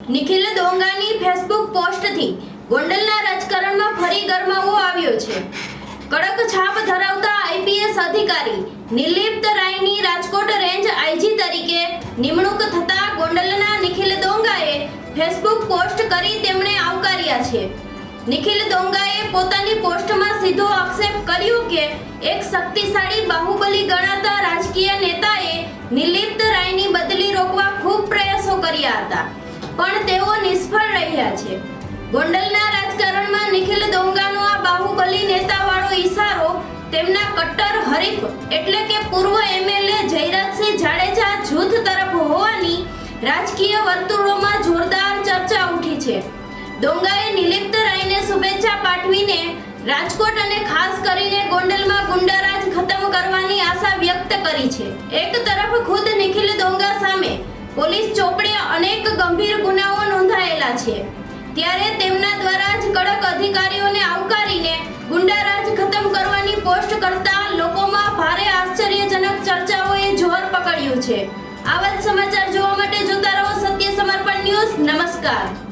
Nikhil દોંગાની Facebook પોસ્ટથી ગોંડલના રાજકારણમાં ફરી ગરમાવો આવ્યો છે। કડક છાપ ધરાવતા આઈપીએસ અધિકારી નિર્લિપ્ત રાયની રાજકોટ રેન્જ આઈજી તરીકે નિમણૂક થતા ગોંડલના નિખિલ દોંગાએ ફેસબુક પોસ્ટ કરી તેમણે આવકાર્યા છે। નિખિલ દોંગાએ પોતાની પોસ્ટમાં સીધો આક્ષેપ કર્યો કે એક શક્તિશાળી બાહુબલી ગણાતા રાજકીય નેતાએ નિર્લિપ્ત રાયની બદલી રોકવા ખૂબ પ્રયાસો કર્યા હતા, પણ તેઓ નિષ્ફળ રહ્યા છે। ગોંડલના રાજકારણમાં નિખિલ દોંગાનો આ બાહુબલી નેતાવાળો ઈશારો તેમના કટ્ટર હરીફ એટલે કે પૂર્વ એમએલએ જયરાજસિંહ જાડેજા જૂથ તરફ હોવાની રાજકીય વર્તુળોમાં જોરદાર ચર્ચા ઉઠી છે। દોંગાએ નિર્લિપ્ત રાયને શુભેચ્છા પાઠવીને રાજકોટ અને ખાસ કરીને ગોંડલમાં ગુંડારાજ ખતમ કરવાની આશા વ્યક્ત કરી છે। એક તરફ ખુદ નિખિલ દોંગા સામે પોલીસ ચોપડે અનેક ગંભીર ગુનાઓ નોંધાયેલા છે, ત્યારે તેમના દ્વારા જ કડક અધિકારીઓને આવકારીને ગુંડારાજ ખતમ કરવાની પોસ્ટ કરતા લોકોમાં ભારે આશ્ચર્યજનક ચર્ચાઓએ જોર પકડ્યું છે। આવા જ સમાચાર જોવા માટે જોતા રહો સત્ય સમર્પણ ન્યૂઝ। નમસ્કાર।